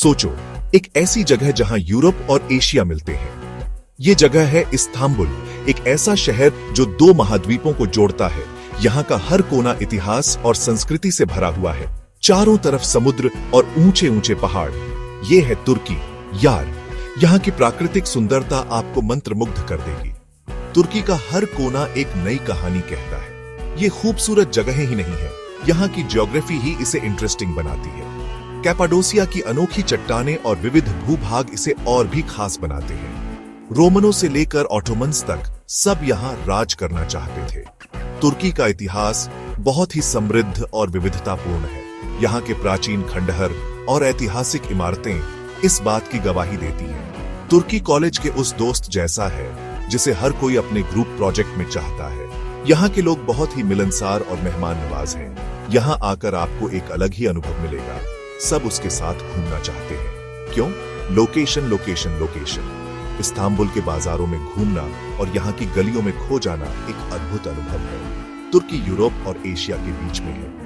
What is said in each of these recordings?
सोचो, एक ऐसी जगह जहां यूरोप और एशिया मिलते हैं। ये जगह है इस्तांबुल, एक ऐसा शहर जो दो महाद्वीपों को जोड़ता है। यहाँ का हर कोना इतिहास और संस्कृति से भरा हुआ है। चारों तरफ समुद्र और ऊंचे ऊंचे पहाड़। ये है तुर्की। यार, यहाँ की प्राकृतिक सुंदरता आपको मंत्रमुग्ध कर देगी। तुर्की का हर कोना एक नई कहानी कहता है। ये खूबसूरत जगह ही नहीं है, यहाँ की ज्योग्राफी ही इसे इंटरेस्टिंग बनाती है। कैपाडोसिया की अनोखी चट्टानें और विविध भूभाग इसे और भी खास बनाते हैं। रोमनों से लेकर ऑटोमन्स तक सब यहाँ राज करना चाहते थे। तुर्की का इतिहास बहुत ही समृद्ध और विविधतापूर्ण है। यहाँ के प्राचीन खंडहर और ऐतिहासिक इमारतें इस बात की गवाही देती हैं। तुर्की कॉलेज के उस दोस्त जैसा है जिसे हर कोई अपने ग्रुप प्रोजेक्ट में चाहता है। यहाँ के लोग बहुत ही मिलनसार और मेहमान नवाज हैं। यहाँ आकर आपको एक अलग ही अनुभव मिलेगा। सब उसके साथ घूमना चाहते हैं। क्यों? Location location location. इस्तांबुल के बाजारों में घूमना और यहाँ की गलियों में खो जाना एक अद्भुत अनुभव है। तुर्की यूरोप और एशिया के बीच में है।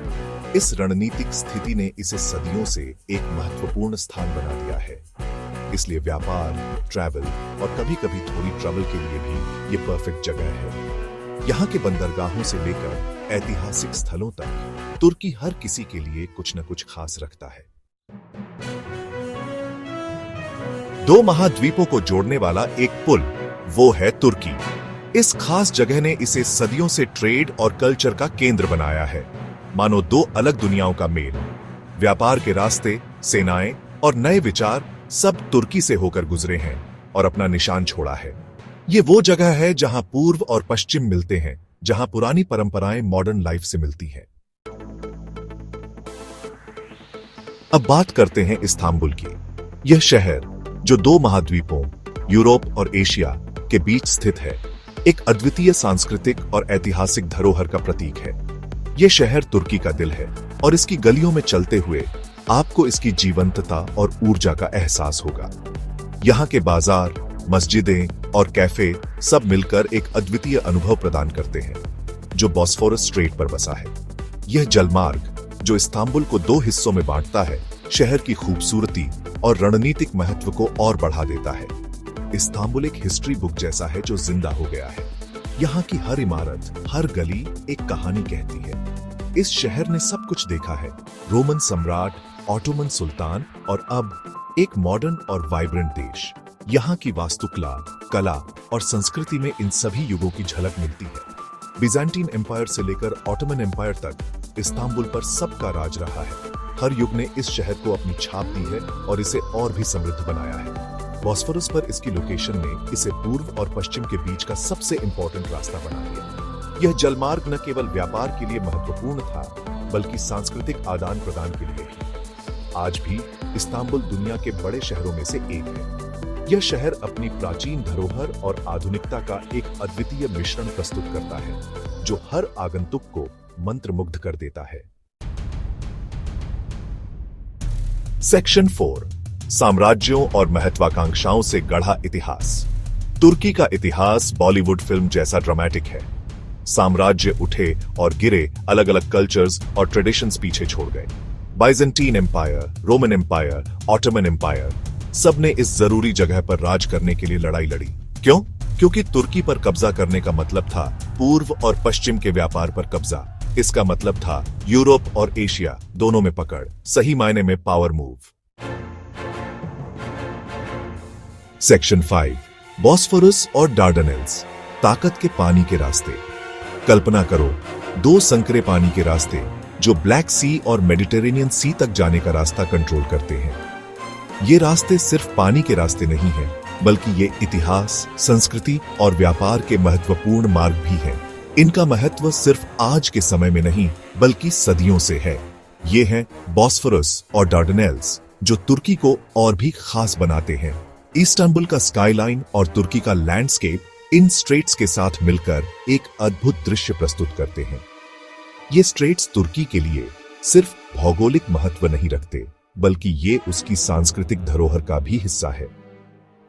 इस रणनीतिक स्थिति ने इसे सदियों से एक महत्वपूर्ण स्थान बना दिया है। इसलिए व्यापार, ट्रैवल और कभी-कभी थोड़ी ट्रबल के लिए भी ये परफेक्ट जगह है। यहाँ के बंदरगाहों से लेकर ऐतिहासिक स्थलों तक तुर्की हर किसी के लिए कुछ न कुछ खास रखता है। दो महाद्वीपों को जोड़ने वाला एक पुल, वो है तुर्की। इस खास जगह ने इसे सदियों से ट्रेड और कल्चर का केंद्र बनाया है। मानो दो अलग दुनियाओं का मेल। व्यापार के रास्ते, सेनाएं और नए विचार सब तुर्की से होकर गुजरे हैं और अपना निशान छोड़ा है। ये वो जगह है जहां पूर्व और पश्चिम मिलते हैं, जहां पुरानी परंपराएं मॉडर्न लाइफ से मिलती हैं। अब बात करते हैं इस्तांबुल की। यह शहर जो दो महाद्वीपों यूरोप और एशिया के बीच स्थित है, एक अद्वितीय सांस्कृतिक और ऐतिहासिक धरोहर का प्रतीक है। यह शहर तुर्की का दिल है और इसकी गलियों में चलते हुए आपको इसकी जीवंतता और ऊर्जा का एहसास होगा। यहाँ के बाजार, मस्जिदें और कैफे सब मिलकर एक अद्वितीय अनुभव प्रदान करते हैं, जो बॉस्फोरस स्ट्रेट पर बसा है। यह जलमार्ग जो इस्तांबुल को दो हिस्सों में बांटता है, शहर की खूबसूरती और रणनीतिक महत्व को और बढ़ा देता है। इस्तांबुल एक हिस्ट्री बुक जैसा है जो जिंदा हो गया है। यहाँ की हर इमारत, हर गली एक कहानी कहती है। इस शहर ने सब कुछ देखा है, रोमन सम्राट, ऑटोमन सुल्तान और अब एक मॉडर्न और वाइब्रेंट देश। यहाँ की वास्तुकला, कला और संस्कृति में इन सभी युगों की झलक मिलती है। बिज़ेंटाइन एम्पायर से लेकर ऑटोमन एम्पायर तक इस्तांबुल पर सबका राज रहा है। हर युग ने इस शहर को अपनी छाप दी है और इसे और भी समृद्ध बनाया है। बॉस्फोरस पर इसकी लोकेशन ने इसे पूर्व और पश्चिम के बीच का सबसे इंपॉर्टेंट रास्ता बना दिया। यह जलमार्ग न केवल व्यापार के लिए महत्वपूर्ण था, बल्कि सांस्कृतिक आदान प्रदान के लिए भी। आज भी इस्तांबुल दुनिया के बड़े शहरों में से एक है। यह शहर अपनी प्राचीन धरोहर और आधुनिकता का एक अद्वितीय मिश्रण प्रस्तुत करता है, जो हर आगंतुक को मंत्रमुग्ध कर देता है। सेक्शन 4, साम्राज्यों और महत्वाकांक्षाओं से गढ़ा इतिहास। तुर्की का इतिहास बॉलीवुड फिल्म जैसा ड्रामेटिक है। साम्राज्य उठे और गिरे, अलग अलग कल्चर्स और ट्रेडिशंस पीछे छोड़ गए। Byzantine empire, Roman empire, Ottoman empire, सब ने इस जरूरी जगह पर राज करने के लिए लड़ाई लड़ी। क्यों? क्योंकि तुर्की पर कब्जा करने का मतलब था पूर्व और पश्चिम के व्यापार पर कब्जा। इसका मतलब था यूरोप और एशिया दोनों में पकड़, सही मायने में पावर मूव। सेक्शन 5, बॉस्फोरस और डार्डनेल्स, ताकत के पानी के रास्ते। कल्पना करो, दो संकरे पानी के रास्ते जो ब्लैक सी और मेडिटेरेनियन सी तक जाने का रास्ता कंट्रोल करते हैं। ये रास्ते सिर्फ पानी के रास्ते नहीं हैं, बल्कि ये इतिहास, संस्कृति और व्यापार के महत्वपूर्ण मार्ग भी हैं। इनका महत्व सिर्फ आज के समय में नहीं, बल्कि सदियों से है। ये हैं बॉस्फोरस और डार्डनेल्स, जो तुर्की को और भी खास बनाते हैं। इस्तांबुल का स्काईलाइन और तुर्की का लैंडस्केप इन स्ट्रेट्स के साथ मिलकर एक अद्भुत दृश्य प्रस्तुत करते हैं। ये स्ट्रेट्स तुर्की के लिए सिर्फ भौगोलिक महत्व नहीं रखते, बल्कि ये उसकी सांस्कृतिक धरोहर का भी हिस्सा है।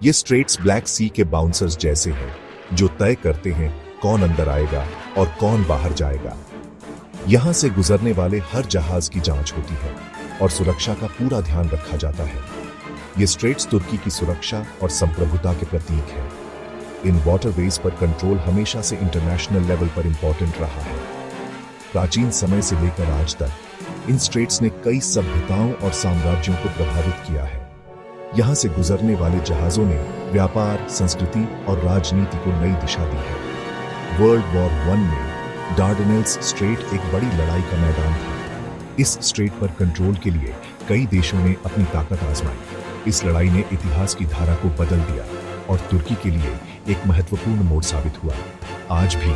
ये स्ट्रेट्स ब्लैक सी के बाउंसर्स जैसे हैं, जो तय करते हैं कौन अंदर आएगा और कौन बाहर जाएगा। यहां से गुजरने वाले हर जहाज की जांच होती है और सुरक्षा का पूरा ध्यान रखा जाता है। ये स्ट्रेट्स तुर्की की सुरक्षा और संप्रभुता के प्रतीक हैं। इन वाटरवेज पर कंट्रोल हमेशा से इंटरनेशनल लेवल पर इंपॉर्टेंट रहा है। प्राचीन समय से लेकर आज तक इन स्ट्रेट्स ने कई सभ्यताओं और साम्राज्यों को प्रभावित किया है। यहां से गुजरने वाले जहाजों ने व्यापार, संस्कृति और राजनीति को नई दिशा दी है। वर्ल्ड वॉर 1 में डार्डेनेल्स स्ट्रेट एक बड़ी लड़ाई का मैदान था। इस स्ट्रेट पर कंट्रोल के लिए कई देशों ने अपनी ताकत आजमाई। इस लड़ाई ने इतिहास की धारा को बदल दिया और तुर्की के लिए एक महत्वपूर्ण मोड़ साबित हुआ। आज भी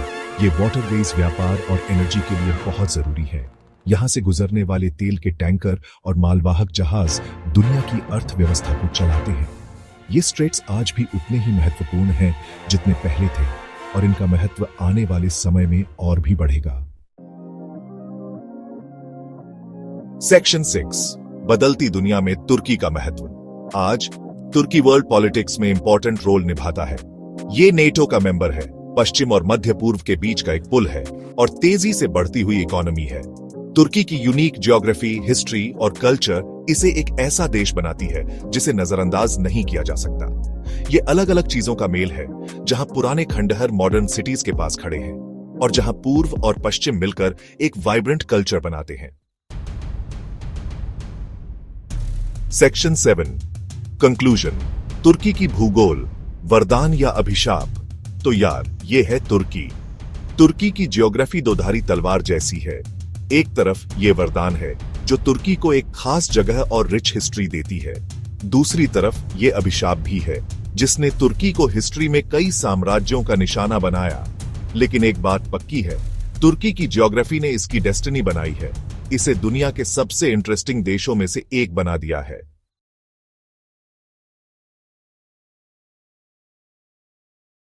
ये वाटरवेज व्यापार और एनर्जी के लिए बहुत जरूरी है। यहां से गुजरने वाले तेल के टैंकर और मालवाहक जहाज दुनिया की अर्थव्यवस्था को चलाते हैं। ये स्ट्रेट्स आज भी उतने ही महत्वपूर्ण हैं जितने पहले थे और इनका महत्व आने वाले समय में और भी बढ़ेगा। सेक्शन 6, बदलती दुनिया में तुर्की का महत्व। आज तुर्की वर्ल्ड पॉलिटिक्स में इंपॉर्टेंट रोल निभाता है। ये नेटो का मेंबर है, पश्चिम और मध्य पूर्व के बीच का एक पुल है और तेजी से बढ़ती हुई इकोनॉमी है। तुर्की की यूनिक ज्योग्राफी, हिस्ट्री और कल्चर इसे एक ऐसा देश बनाती है जिसे नजरअंदाज नहीं किया जा सकता। ये अलग अलग चीजों का मेल है, जहां पुराने खंडहर मॉडर्न सिटीज के पास खड़े हैं और जहां पूर्व और पश्चिम मिलकर एक वाइब्रेंट कल्चर बनाते हैं। Section 7, conclusion. तुर्की की भूगोल, वरदान या अभिशाप। तो यार, ये है तुर्की। तुर्की की ज्योग्राफी दोधारी तलवार जैसी है। एक तरफ ये वरदान है जो तुर्की को एक खास जगह और रिच हिस्ट्री देती है। दूसरी तरफ ये अभिशाप भी है जिसने तुर्की को हिस्ट्री में कई साम्राज्यों का निशाना बनाया। लेकिन एक बात पक्की है, तुर्की की ज्योग्राफी ने इसकी डेस्टिनी बनाई है। इसे दुनिया के सबसे इंटरेस्टिंग देशों में से एक बना दिया है।